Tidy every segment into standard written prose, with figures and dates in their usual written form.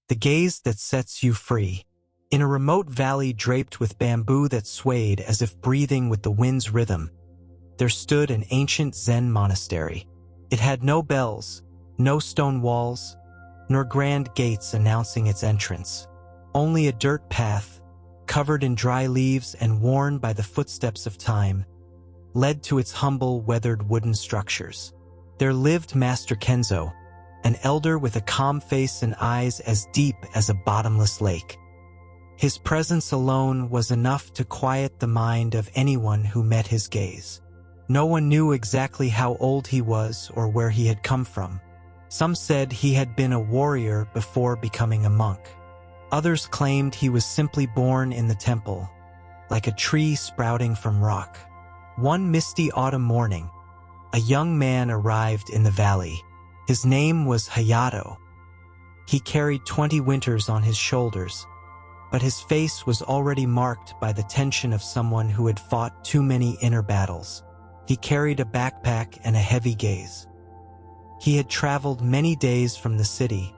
the gaze that sets you free. In a remote valley draped with bamboo that swayed as if breathing with the wind's rhythm, there stood an ancient Zen monastery. It had no bells, no stone walls, nor grand gates announcing its entrance. Only a dirt path, covered in dry leaves and worn by the footsteps of time, led to its humble, weathered wooden structures. There lived Master Kenzō, an elder with a calm face and eyes as deep as a bottomless lake. His presence alone was enough to quiet the mind of anyone who met his gaze. No one knew exactly how old he was or where he had come from. Some said he had been a warrior before becoming a monk. Others claimed he was simply born in the temple, like a tree sprouting from rock. One misty autumn morning, a young man arrived in the valley. His name was Hayato. He carried 20 winters on his shoulders, but his face was already marked by the tension of someone who had fought too many inner battles. He carried a backpack and a heavy gaze. He had traveled many days from the city,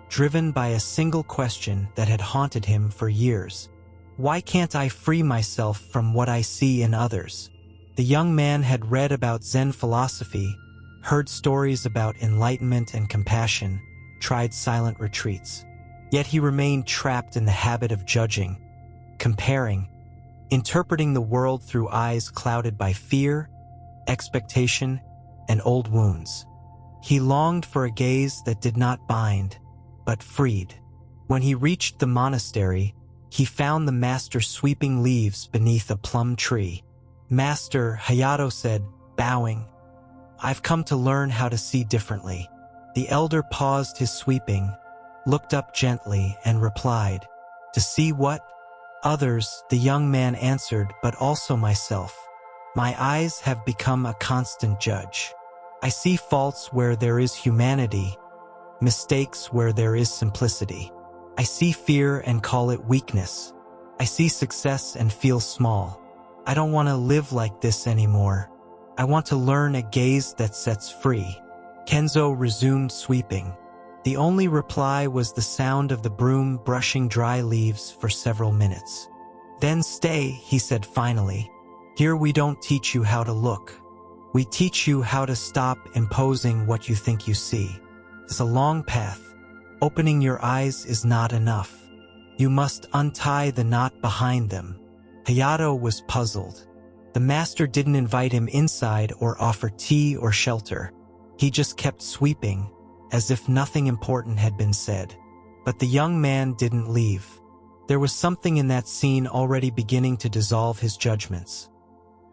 driven by a single question that had haunted him for years. Why can't I free myself from what I see in others? The young man had read about Zen philosophy, heard stories about enlightenment and compassion, tried silent retreats. Yet he remained trapped in the habit of judging, comparing, interpreting the world through eyes clouded by fear, expectation, and old wounds. He longed for a gaze that did not bind, but freed. When he reached the monastery, he found the master sweeping leaves beneath a plum tree. "Master," Hayato said, bowing, "I've come to learn how to see differently." The elder paused his sweeping, looked up gently, and replied, "To see what?" "Others," the young man answered, "but also myself. My eyes have become a constant judge. I see faults where there is humanity, mistakes where there is simplicity. I see fear and call it weakness. I see success and feel small. I don't want to live like this anymore. I want to learn a gaze that sets free." Kenzō resumed sweeping. The only reply was the sound of the broom brushing dry leaves for several minutes. "Then stay," he said finally. "Here we don't teach you how to look. We teach you how to stop imposing what you think you see. It's a long path. Opening your eyes is not enough. You must untie the knot behind them." Hayato was puzzled. The master didn't invite him inside or offer tea or shelter. He just kept sweeping, as if nothing important had been said. But the young man didn't leave. There was something in that scene already beginning to dissolve his judgments.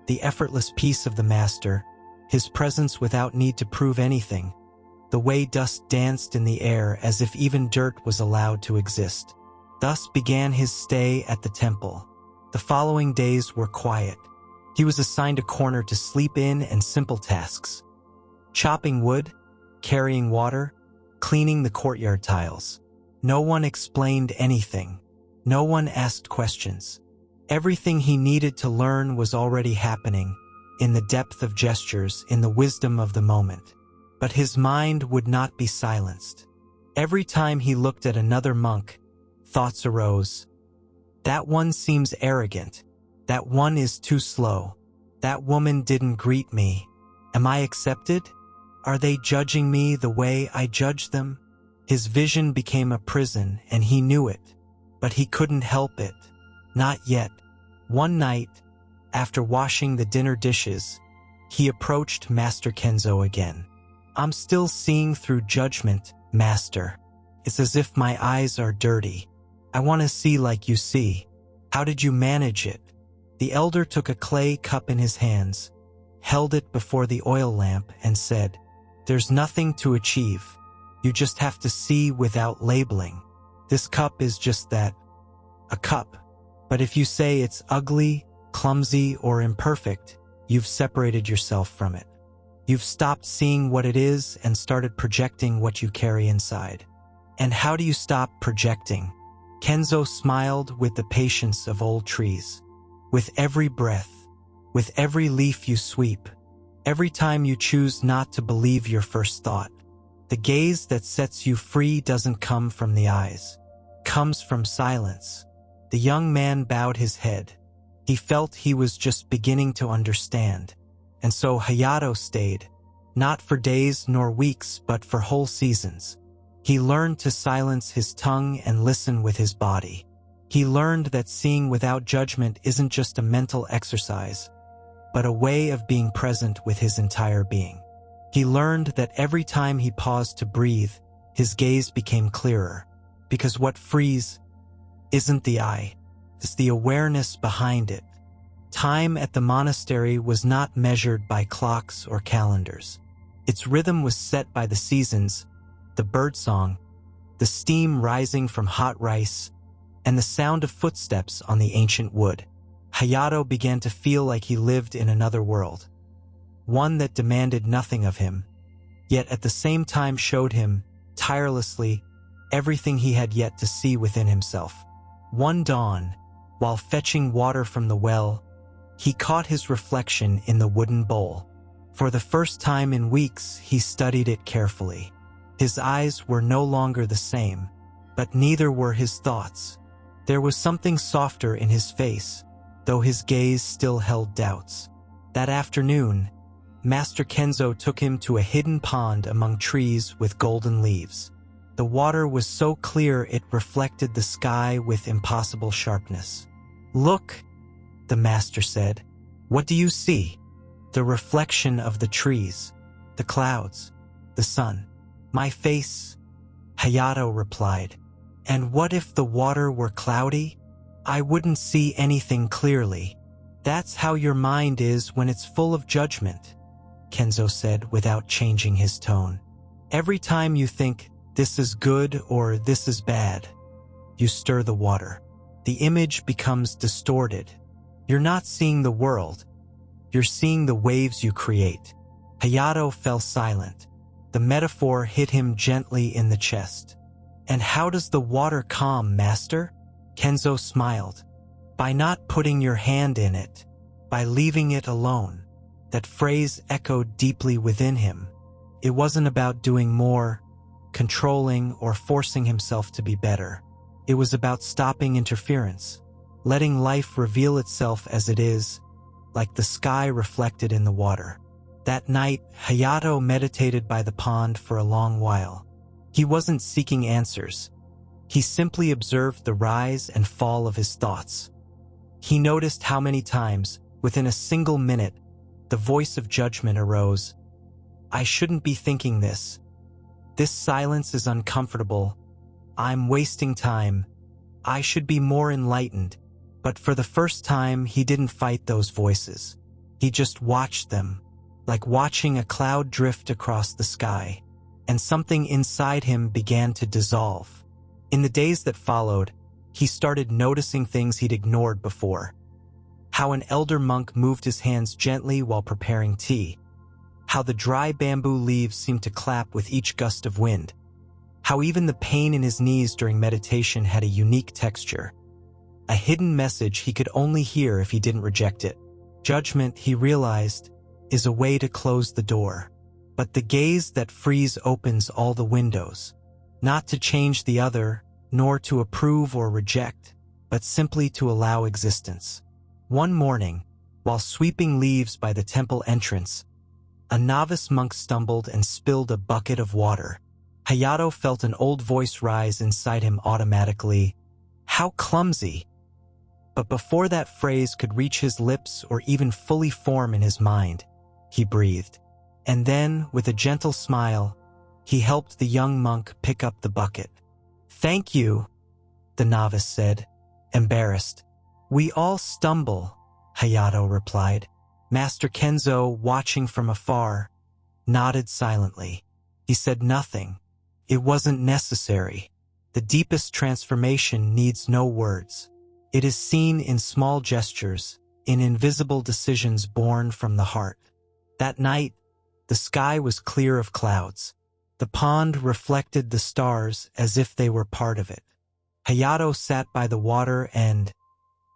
The effortless peace of the master, his presence without need to prove anything, the way dust danced in the air as if even dirt was allowed to exist. Thus began his stay at the temple. The following days were quiet. He was assigned a corner to sleep in and simple tasks: chopping wood, carrying water, cleaning the courtyard tiles. No one explained anything. No one asked questions. Everything he needed to learn was already happening, in the depth of gestures, in the wisdom of the moment. But his mind would not be silenced. Every time he looked at another monk, thoughts arose. That one seems arrogant. That one is too slow. That woman didn't greet me. Am I accepted? Are they judging me the way I judge them? His vision became a prison, and he knew it. But he couldn't help it. Not yet. One night, after washing the dinner dishes, he approached Master Kenzō again. "I'm still seeing through judgment, Master. It's as if my eyes are dirty. I want to see like you see. How did you manage it?" The elder took a clay cup in his hands, held it before the oil lamp, and said, "There's nothing to achieve. You just have to see without labeling. This cup is just that, a cup. But if you say it's ugly, clumsy, or imperfect, you've separated yourself from it. You've stopped seeing what it is and started projecting what you carry inside." "And how do you stop projecting?" Kenzō smiled with the patience of old trees. "With every breath, with every leaf you sweep, every time you choose not to believe your first thought, The gaze that sets you free doesn't come from the eyes. It comes from silence. The young man bowed his head. He felt he was just beginning to understand. And so Hayato stayed, not for days nor weeks, but for whole seasons. He learned to silence his tongue and listen with his body. He learned that seeing without judgment isn't just a mental exercise, but a way of being present with his entire being. He learned that every time he paused to breathe, his gaze became clearer, because what frees isn't the eye, it's the awareness behind it. Time at the monastery was not measured by clocks or calendars. Its rhythm was set by the seasons, the birdsong, the steam rising from hot rice, and the sound of footsteps on the ancient wood. Hayato began to feel like he lived in another world, one that demanded nothing of him, yet at the same time showed him, tirelessly, everything he had yet to see within himself. One dawn, while fetching water from the well, he caught his reflection in the wooden bowl. For the first time in weeks, he studied it carefully. His eyes were no longer the same, but neither were his thoughts. There was something softer in his face, though his gaze still held doubts. That afternoon, Master Kenzō took him to a hidden pond among trees with golden leaves. The water was so clear it reflected the sky with impossible sharpness. "Look," the master said. "What do you see?" "The reflection of the trees, the clouds, the sun." "My face," Hayato replied. "And what if the water were cloudy? I wouldn't see anything clearly." "That's how your mind is when it's full of judgment," Kenzō said without changing his tone. "Every time you think, this is good or this is bad, you stir the water. The image becomes distorted. You're not seeing the world. You're seeing the waves you create." Hayato fell silent. The metaphor hit him gently in the chest. "And how does the water calm, Master?" Kenzō smiled. "By not putting your hand in it, by leaving it alone." That phrase echoed deeply within him. It wasn't about doing more, controlling, or forcing himself to be better. It was about stopping interference, letting life reveal itself as it is, like the sky reflected in the water. That night, Hayato meditated by the pond for a long while. He wasn't seeking answers. He simply observed the rise and fall of his thoughts. He noticed how many times, within a single minute, the voice of judgment arose. "I shouldn't be thinking this. This silence is uncomfortable. I'm wasting time. I should be more enlightened." But for the first time, he didn't fight those voices. He just watched them, like watching a cloud drift across the sky, and something inside him began to dissolve. In the days that followed, he started noticing things he'd ignored before. How an elder monk moved his hands gently while preparing tea. How the dry bamboo leaves seemed to clap with each gust of wind. How even the pain in his knees during meditation had a unique texture. A hidden message he could only hear if he didn't reject it. Judgment, he realized, is a way to close the door. But the gaze that frees opens all the windows. Not to change the other, nor to approve or reject, but simply to allow existence. One morning, while sweeping leaves by the temple entrance, a novice monk stumbled and spilled a bucket of water. Hayato felt an old voice rise inside him automatically. "How clumsy!" But before that phrase could reach his lips or even fully form in his mind, he breathed. And then, with a gentle smile, he helped the young monk pick up the bucket. "Thank you," the novice said, embarrassed. "We all stumble," Hayato replied. Master Kenzō, watching from afar, nodded silently. He said nothing. It wasn't necessary. The deepest transformation needs no words. It is seen in small gestures, in invisible decisions born from the heart. That night, the sky was clear of clouds. The pond reflected the stars as if they were part of it. Hayato sat by the water and,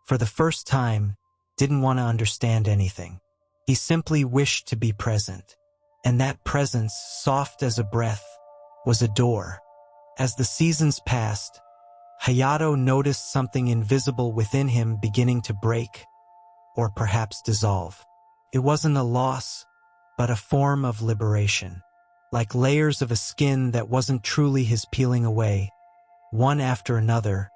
for the first time, didn't want to understand anything. He simply wished to be present. And that presence, soft as a breath, was a door. As the seasons passed, Hayato noticed something invisible within him beginning to break, or perhaps dissolve. It wasn't a loss, but a form of liberation. Like layers of a skin that wasn't truly his peeling away, one after another,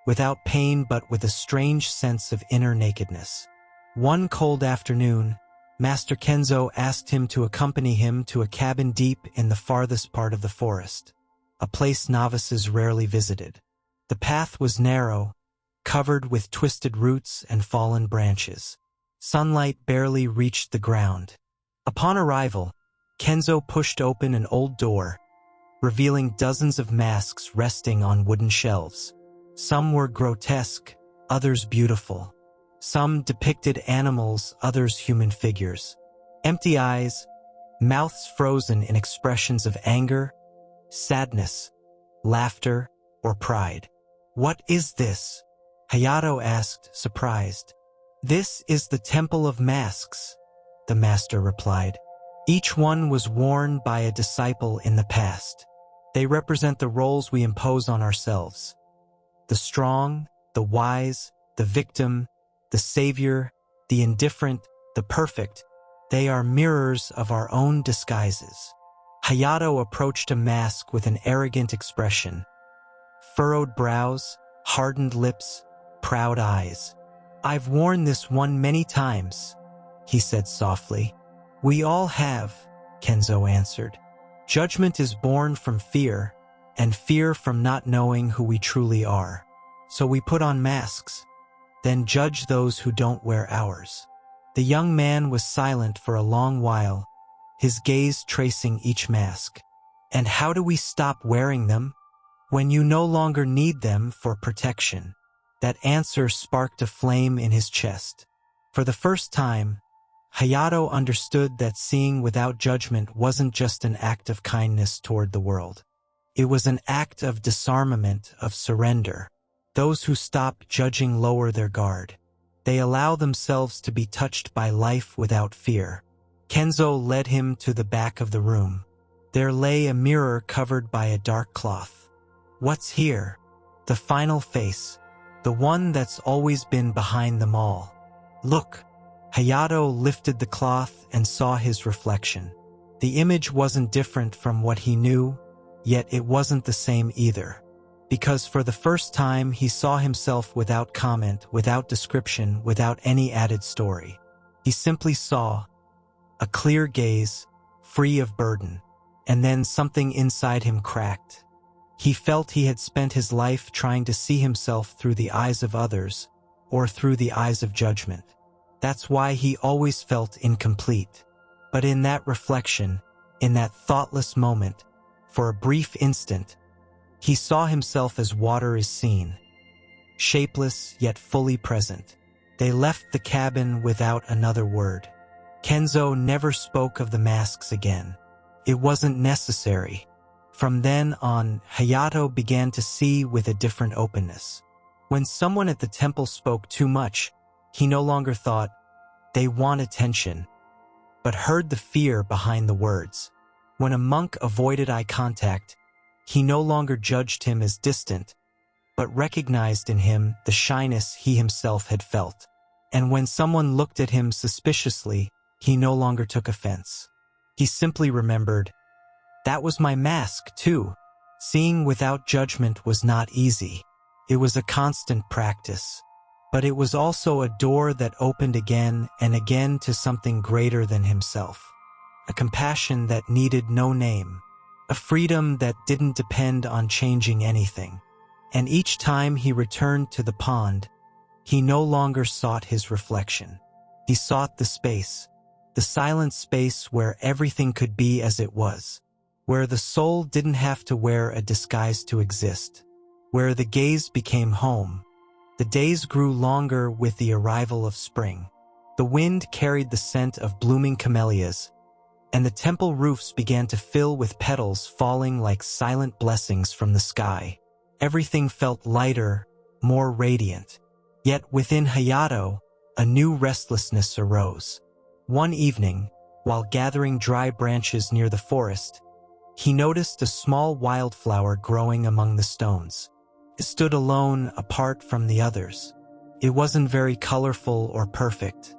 without pain but with a strange sense of inner nakedness. One cold afternoon, Master Kenzō asked him to accompany him to a cabin deep in the farthest part of the forest, a place novices rarely visited. The path was narrow, covered with twisted roots and fallen branches. Sunlight barely reached the ground. Upon arrival, Kenzō pushed open an old door, revealing dozens of masks resting on wooden shelves. Some were grotesque, others beautiful. Some depicted animals, others human figures. Empty eyes, mouths frozen in expressions of anger, sadness, laughter, or pride. "What is this?" Hayato asked, surprised. "This is the Temple of Masks," the master replied. "Each one was worn by a disciple in the past. They represent the roles we impose on ourselves. The strong, the wise, the victim, the savior, the indifferent, the perfect. They are mirrors of our own disguises." Hayato approached a mask with an arrogant expression. Furrowed brows, hardened lips, proud eyes. "I've worn this one many times," he said softly. "We all have," Kenzō answered. "Judgment is born from fear, and fear from not knowing who we truly are. So we put on masks, then judge those who don't wear ours." The young man was silent for a long while, his gaze tracing each mask. "And how do we stop wearing them? When you no longer need them for protection." That answer sparked a flame in his chest. For the first time, Hayato understood that seeing without judgment wasn't just an act of kindness toward the world. It was an act of disarmament, of surrender. Those who stop judging lower their guard. They allow themselves to be touched by life without fear. Kenzō led him to the back of the room. There lay a mirror covered by a dark cloth. "What's here?" "The final face. The one that's always been behind them all. Look." Hayato lifted the cloth and saw his reflection. The image wasn't different from what he knew, yet it wasn't the same either. Because for the first time he saw himself without comment, without description, without any added story. He simply saw a clear gaze, free of burden, and then something inside him cracked. He felt he had spent his life trying to see himself through the eyes of others, or through the eyes of judgment. That's why he always felt incomplete. But in that reflection, in that thoughtless moment, for a brief instant, he saw himself as water is seen, shapeless yet fully present. They left the cabin without another word. Kenzō never spoke of the masks again. It wasn't necessary. From then on, Hayato began to see with a different openness. When someone at the temple spoke too much, he no longer thought, "They want attention," but heard the fear behind the words. When a monk avoided eye contact, he no longer judged him as distant, but recognized in him the shyness he himself had felt. And when someone looked at him suspiciously, he no longer took offense. He simply remembered, "That was my mask, too." Seeing without judgment was not easy. It was a constant practice. But it was also a door that opened again and again to something greater than himself. A compassion that needed no name. A freedom that didn't depend on changing anything. And each time he returned to the pond, he no longer sought his reflection. He sought the space. The silent space where everything could be as it was. Where the soul didn't have to wear a disguise to exist. Where the gaze became home. The days grew longer with the arrival of spring. The wind carried the scent of blooming camellias, and the temple roofs began to fill with petals falling like silent blessings from the sky. Everything felt lighter, more radiant. Yet within Hayato, a new restlessness arose. One evening, while gathering dry branches near the forest, he noticed a small wildflower growing among the stones. It stood alone, apart from the others. It wasn't very colorful or perfect.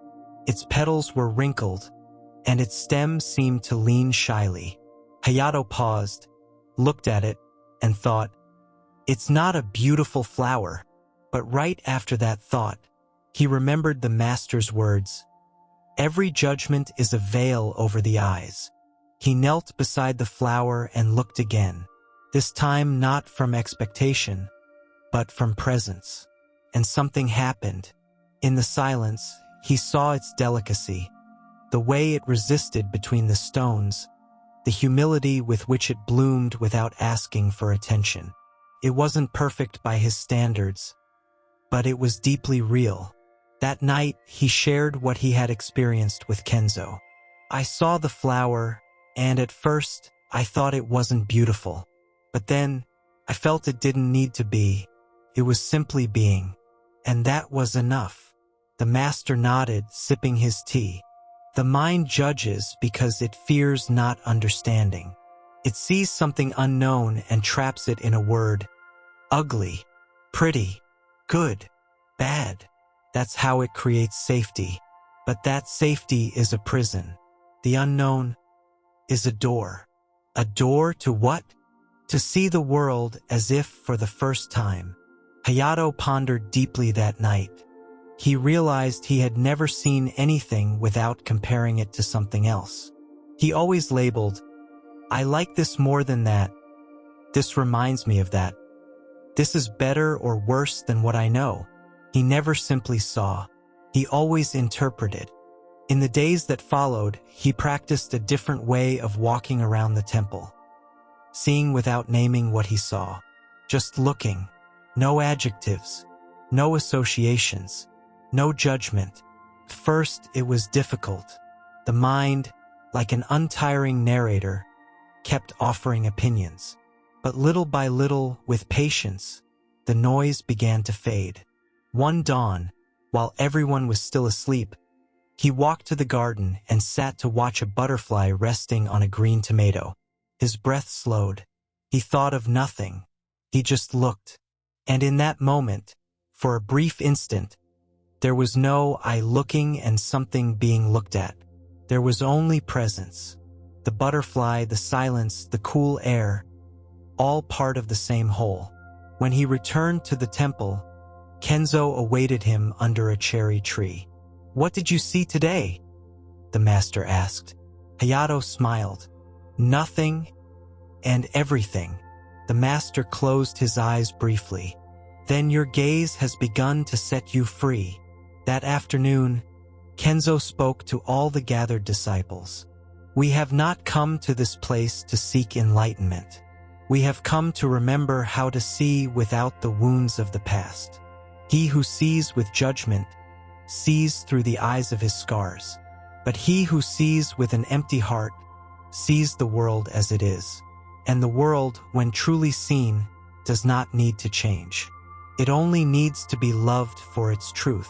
Its petals were wrinkled, and its stem seemed to lean shyly. Hayato paused, looked at it, and thought, "It's not a beautiful flower." But right after that thought, he remembered the master's words, "Every judgment is a veil over the eyes." He knelt beside the flower and looked again, this time not from expectation, but from presence. And something happened. In the silence, he saw its delicacy, the way it resisted between the stones, the humility with which it bloomed without asking for attention. It wasn't perfect by his standards, but it was deeply real. That night, he shared what he had experienced with Kenzō. "I saw the flower, and at first, I thought it wasn't beautiful. But then, I felt it didn't need to be. It was simply being. And that was enough." The master nodded, sipping his tea. "The mind judges because it fears not understanding. It sees something unknown and traps it in a word. Ugly, pretty, good, bad. That's how it creates safety. But that safety is a prison. The unknown is a door. A door to what? To see the world as if for the first time." Hayato pondered deeply that night. He realized he had never seen anything without comparing it to something else. He always labeled, "I like this more than that. This reminds me of that. This is better or worse than what I know." He never simply saw. He always interpreted. In the days that followed, he practiced a different way of walking around the temple, seeing without naming what he saw, just looking. No adjectives, no associations, no judgment. First, it was difficult. The mind, like an untiring narrator, kept offering opinions. But little by little, with patience, the noise began to fade. One dawn, while everyone was still asleep, he walked to the garden and sat to watch a butterfly resting on a green tomato. His breath slowed. He thought of nothing. He just looked. And in that moment, for a brief instant, there was no I looking and something being looked at. There was only presence. The butterfly, the silence, the cool air, all part of the same whole. When he returned to the temple, Kenzō awaited him under a cherry tree. "What did you see today?" the master asked. Hayato smiled. "Nothing and everything." The master closed his eyes briefly. "Then your gaze has begun to set you free." That afternoon, Kenzō spoke to all the gathered disciples. "We have not come to this place to seek enlightenment. We have come to remember how to see without the wounds of the past. He who sees with judgment sees through the eyes of his scars. But he who sees with an empty heart sees the world as it is. And the world, when truly seen, does not need to change. It only needs to be loved for its truth."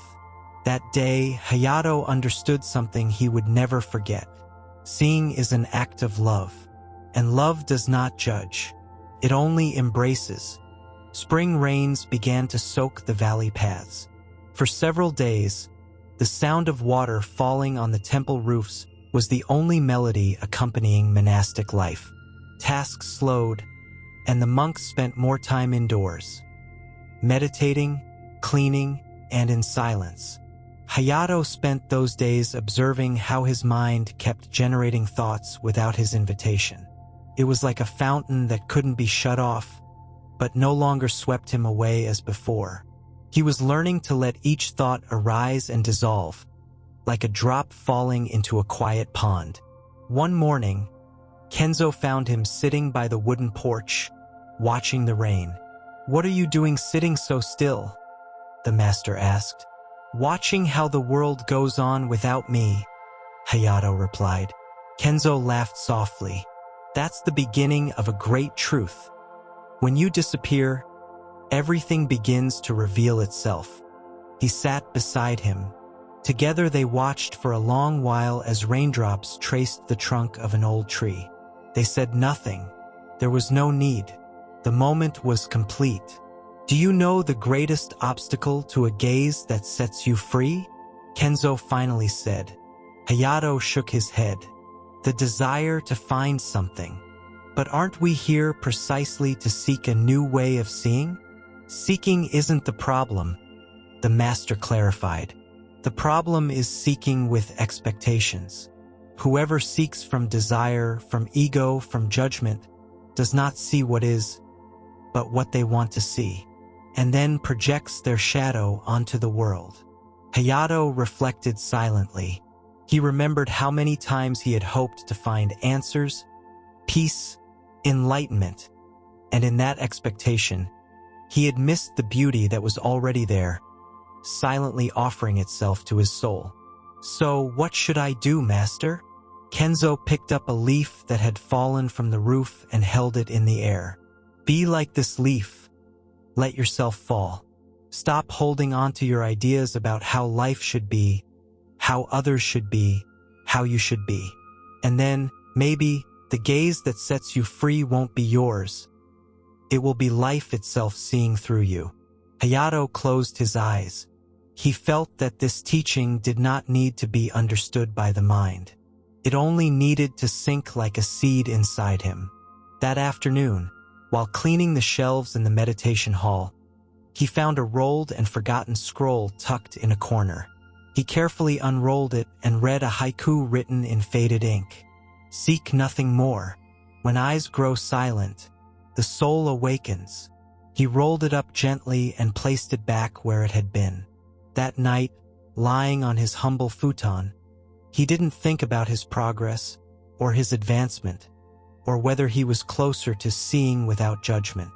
That day, Hayato understood something he would never forget. Seeing is an act of love, and love does not judge. It only embraces. Spring rains began to soak the valley paths. For several days, the sound of water falling on the temple roofs was the only melody accompanying monastic life. Tasks slowed, and the monks spent more time indoors, meditating, cleaning, and in silence. Hayato spent those days observing how his mind kept generating thoughts without his invitation. It was like a fountain that couldn't be shut off, but no longer swept him away as before. He was learning to let each thought arise and dissolve, like a drop falling into a quiet pond. One morning, Kenzō found him sitting by the wooden porch, watching the rain. "What are you doing sitting so still?" the master asked. "Watching how the world goes on without me," Hayato replied. Kenzō laughed softly. "That's the beginning of a great truth. When you disappear, everything begins to reveal itself." He sat beside him. Together they watched for a long while as raindrops traced the trunk of an old tree. They said nothing, There was no need. The moment was complete. Do you know the greatest obstacle to a gaze that sets you free? Kenzō finally said. Hayato shook his head. The desire to find something. But aren't we here precisely to seek a new way of seeing? Seeking isn't the problem, the master clarified. The problem is seeking with expectations. Whoever seeks from desire, from ego, from judgment, does not see what is, but what they want to see, and then projects their shadow onto the world. Hayato reflected silently. He remembered how many times he had hoped to find answers, peace, enlightenment, and in that expectation, he had missed the beauty that was already there, silently offering itself to his soul. So, what should I do, Master? Kenzō picked up a leaf that had fallen from the roof and held it in the air. Be like this leaf. Let yourself fall. Stop holding on to your ideas about how life should be, how others should be, how you should be. And then, maybe, the gaze that sets you free won't be yours. It will be life itself seeing through you. Hayato closed his eyes. He felt that this teaching did not need to be understood by the mind. It only needed to sink like a seed inside him. That afternoon, while cleaning the shelves in the meditation hall, he found a rolled and forgotten scroll tucked in a corner. He carefully unrolled it and read a haiku written in faded ink. Seek nothing more. When eyes grow silent, the soul awakens. He rolled it up gently and placed it back where it had been. That night, lying on his humble futon, he didn't think about his progress, or his advancement, or whether he was closer to seeing without judgment.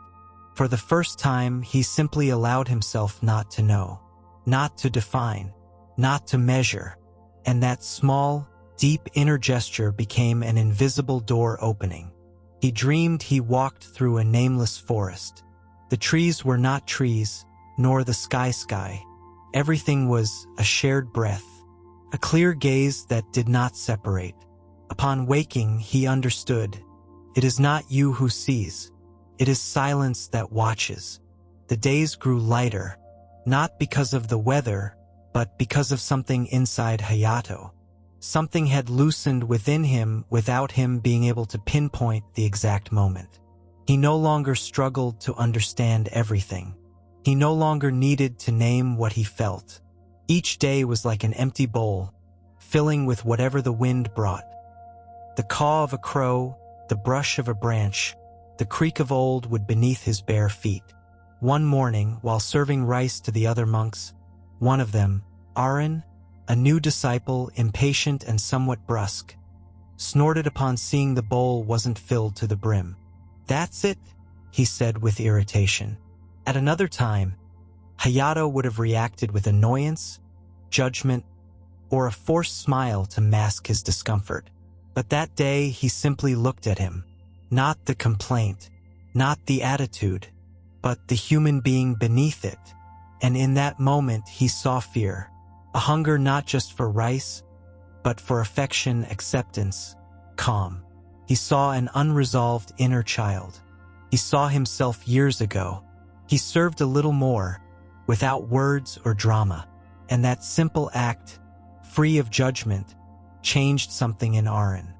For the first time, he simply allowed himself not to know, not to define, not to measure, and that small, deep inner gesture became an invisible door opening. He dreamed he walked through a nameless forest. The trees were not trees, nor the sky. Everything was a shared breath, a clear gaze that did not separate. Upon waking, he understood. It is not you who sees. It is silence that watches. The days grew lighter, not because of the weather, but because of something inside Hayato. Something had loosened within him without him being able to pinpoint the exact moment. He no longer struggled to understand everything. He no longer needed to name what he felt. Each day was like an empty bowl, filling with whatever the wind brought. The caw of a crow, the brush of a branch, the creak of old wood beneath his bare feet. One morning, while serving rice to the other monks, one of them, Arin, a new disciple, impatient and somewhat brusque, snorted upon seeing the bowl wasn't filled to the brim. "That's it," he said with irritation. At another time, Hayato would have reacted with annoyance, judgment, or a forced smile to mask his discomfort. But that day he simply looked at him. Not the complaint, not the attitude, but the human being beneath it. And in that moment he saw fear. A hunger not just for rice, but for affection, acceptance, calm. He saw an unresolved inner child. He saw himself years ago. He served a little more, without words or drama. And that simple act, free of judgment, changed something in Arin.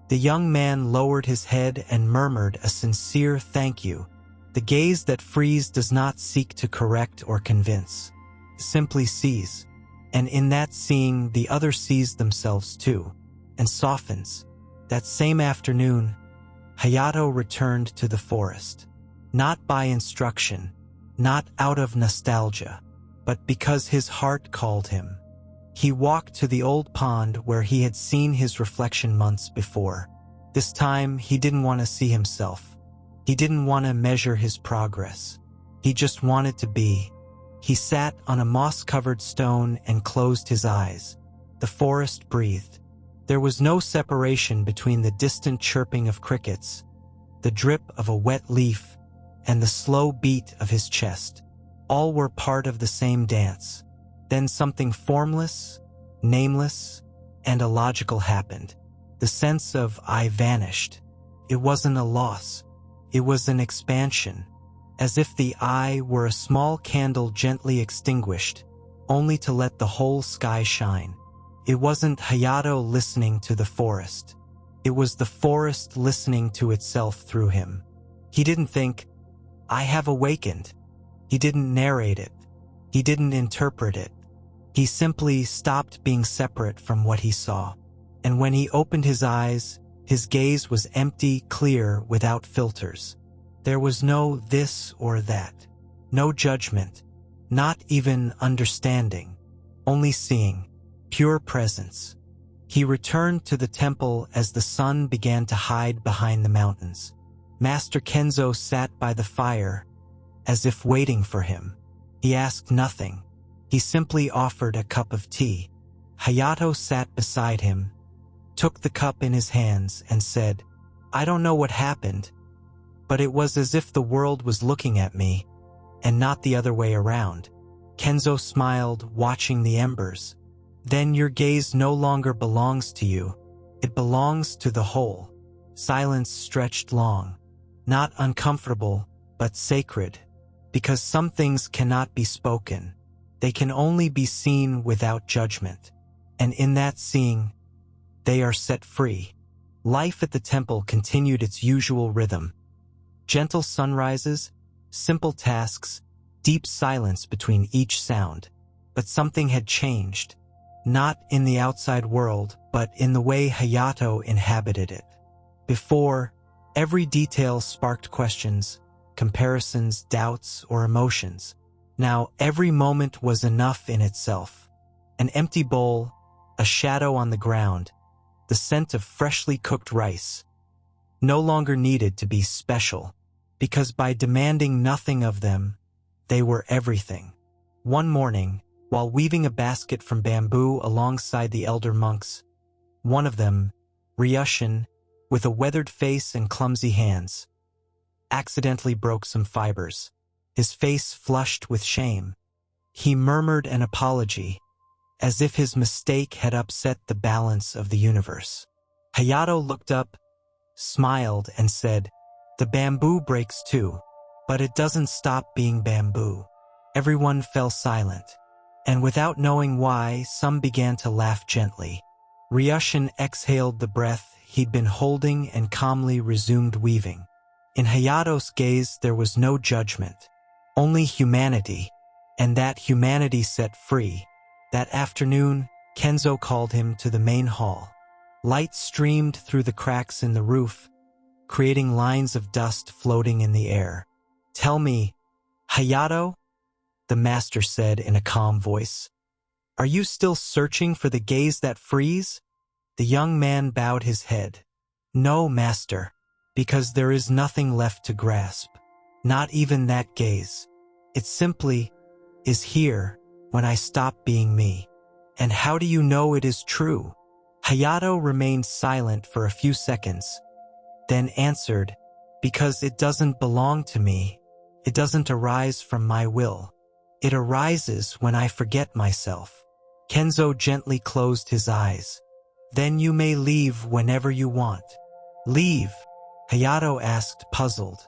The young man lowered his head and murmured a sincere thank you. The gaze that frees does not seek to correct or convince, simply sees. And in that seeing, the other sees themselves too, and softens. That same afternoon, Hayato returned to the forest. Not by instruction, not out of nostalgia, but because his heart called him. He walked to the old pond where he had seen his reflection months before. This time, he didn't want to see himself. He didn't want to measure his progress. He just wanted to be. He sat on a moss-covered stone and closed his eyes. The forest breathed. There was no separation between the distant chirping of crickets, the drip of a wet leaf, and the slow beat of his chest. All were part of the same dance. Then something formless, nameless, and illogical happened. The sense of I vanished. It wasn't a loss. It was an expansion, as if the eye were a small candle gently extinguished, only to let the whole sky shine. It wasn't Hayato listening to the forest. It was the forest listening to itself through him. He didn't think, "I have awakened." He didn't narrate it. He didn't interpret it. He simply stopped being separate from what he saw. And when he opened his eyes, his gaze was empty, clear, without filters. There was no this or that, no judgment, not even understanding, only seeing, pure presence. He returned to the temple as the sun began to hide behind the mountains. Master Kenzō sat by the fire, as if waiting for him. He asked nothing. He simply offered a cup of tea. Hayato sat beside him, took the cup in his hands, and said, "I don't know what happened, but it was as if the world was looking at me, and not the other way around." Kenzō smiled, watching the embers. "Then your gaze no longer belongs to you. It belongs to the whole." Silence stretched long, not uncomfortable, but sacred, because some things cannot be spoken. They can only be seen without judgment. And in that seeing, they are set free. Life at the temple continued its usual rhythm. Gentle sunrises, simple tasks, deep silence between each sound. But something had changed, not in the outside world, but in the way Hayato inhabited it. Before, every detail sparked questions, comparisons, doubts, or emotions. Now every moment was enough in itself. An empty bowl, a shadow on the ground, the scent of freshly cooked rice, no longer needed to be special, because by demanding nothing of them, they were everything. One morning, while weaving a basket from bamboo alongside the elder monks, one of them, Ryushin, with a weathered face and clumsy hands, accidentally broke some fibers. His face flushed with shame. He murmured an apology, as if his mistake had upset the balance of the universe. Hayato looked up, smiled, and said, "The bamboo breaks too, but it doesn't stop being bamboo." Everyone fell silent, and without knowing why, some began to laugh gently. Ryushin exhaled the breath he'd been holding and calmly resumed weaving. In Hayato's gaze there was no judgment, only humanity, and that humanity set free. That afternoon, Kenzō called him to the main hall. Light streamed through the cracks in the roof, creating lines of dust floating in the air. "Tell me, Hayato," the master said in a calm voice, "are you still searching for the gaze that frees?" The young man bowed his head. "No, master, because there is nothing left to grasp, not even that gaze. It simply is here when I stop being me." "And how do you know it is true?" Hayato remained silent for a few seconds, then answered, "Because it doesn't belong to me. It doesn't arise from my will. It arises when I forget myself." Kenzō gently closed his eyes. "Then you may leave whenever you want." "Leave?" Hayato asked, puzzled.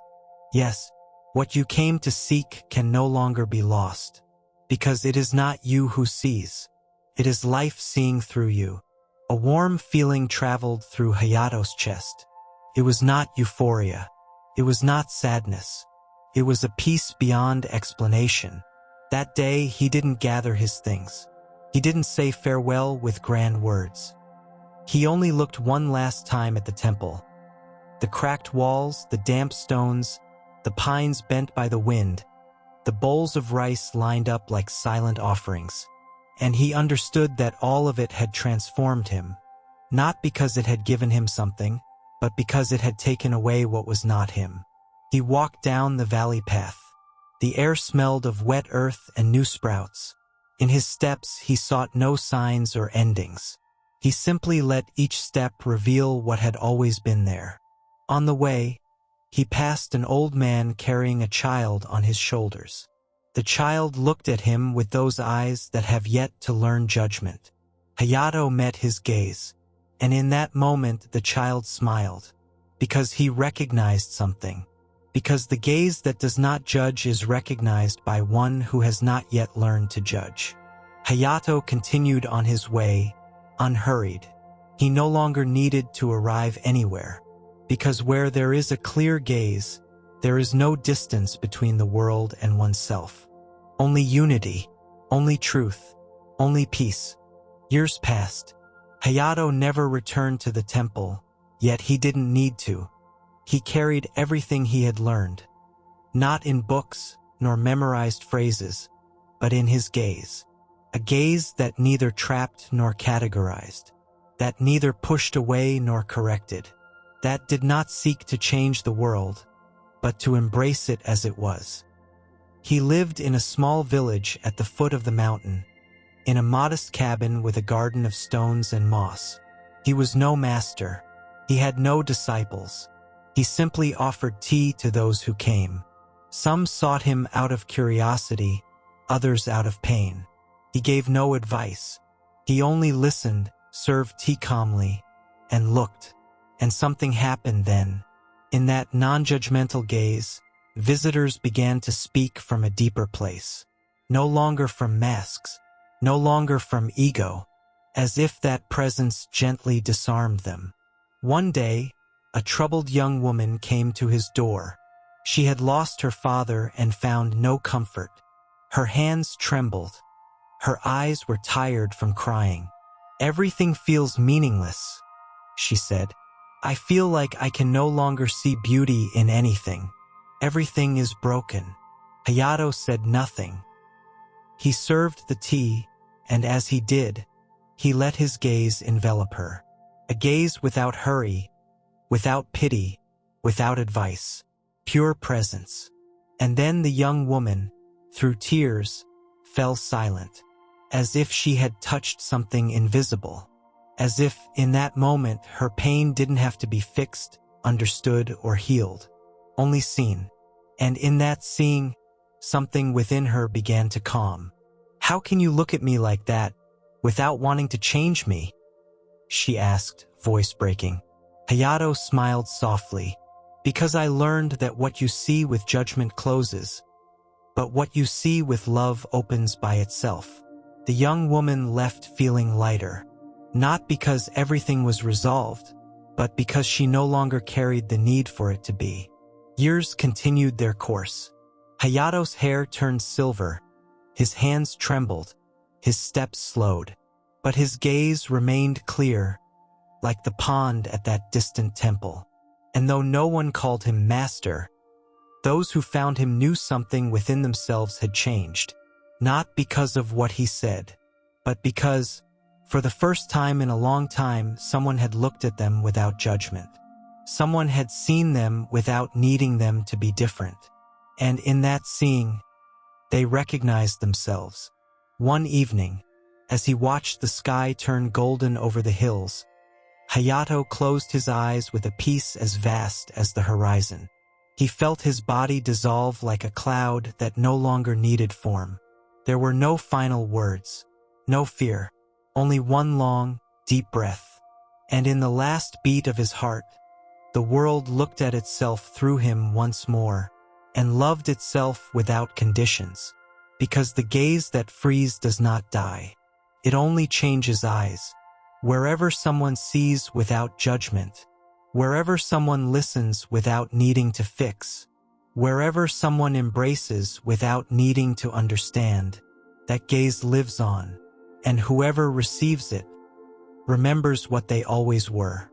"Yes, what you came to seek can no longer be lost, because it is not you who sees. It is life seeing through you." A warm feeling traveled through Hayato's chest. It was not euphoria. It was not sadness. It was a peace beyond explanation. That day, he didn't gather his things. He didn't say farewell with grand words. He only looked one last time at the temple. The cracked walls, the damp stones, the pines bent by the wind, the bowls of rice lined up like silent offerings. And he understood that all of it had transformed him, not because it had given him something, but because it had taken away what was not him. He walked down the valley path. The air smelled of wet earth and new sprouts. In his steps, he sought no signs or endings. He simply let each step reveal what had always been there. On the way, he passed an old man carrying a child on his shoulders. The child looked at him with those eyes that have yet to learn judgment. Hayato met his gaze, and in that moment the child smiled, because he recognized something. because the gaze that does not judge is recognized by one who has not yet learned to judge. Hayato continued on his way, unhurried. He no longer needed to arrive anywhere, because where there is a clear gaze, there is no distance between the world and oneself. Only unity, only truth, only peace. Years passed. Hayato never returned to the temple, yet he didn't need to. He carried everything he had learned, not in books nor memorized phrases, but in his gaze. A gaze that neither trapped nor categorized, that neither pushed away nor corrected, that did not seek to change the world, but to embrace it as it was. He lived in a small village at the foot of the mountain, in a modest cabin with a garden of stones and moss. He was no master. He had no disciples. He simply offered tea to those who came. Some sought him out of curiosity, others out of pain. He gave no advice. He only listened, served tea calmly, and looked. And something happened then. In that non-judgmental gaze, visitors began to speak from a deeper place. No longer from masks, no longer from ego, as if that presence gently disarmed them. One day, a troubled young woman came to his door. She had lost her father and found no comfort. Her hands trembled. Her eyes were tired from crying. "Everything feels meaningless," she said. "I feel like I can no longer see beauty in anything. Everything is broken." Hayato said nothing. He served the tea, and as he did, he let his gaze envelop her. A gaze without hurry, without pity, without advice, pure presence. And then the young woman, through tears, fell silent, as if she had touched something invisible, as if in that moment her pain didn't have to be fixed, understood, or healed, only seen. And in that seeing, something within her began to calm. "How can you look at me like that, without wanting to change me?" she asked, voice breaking. Hayato smiled softly. "Because I learned that what you see with judgment closes, but what you see with love opens by itself." The young woman left feeling lighter, not because everything was resolved, but because she no longer carried the need for it to be. Years continued their course. Hayato's hair turned silver, his hands trembled, his steps slowed, but his gaze remained clear, like the pond at that distant temple. And though no one called him master, those who found him knew something within themselves had changed, not because of what he said, but because, for the first time in a long time, someone had looked at them without judgment. Someone had seen them without needing them to be different. And in that seeing, they recognized themselves. One evening, as he watched the sky turn golden over the hills, Hayato closed his eyes with a peace as vast as the horizon. He felt his body dissolve like a cloud that no longer needed form. There were no final words, no fear, only one long, deep breath. And in the last beat of his heart, the world looked at itself through him once more, and loved itself without conditions. Because the gaze that frees does not die. It only changes eyes. Wherever someone sees without judgment, wherever someone listens without needing to fix, wherever someone embraces without needing to understand, that gaze lives on, and whoever receives it remembers what they always were.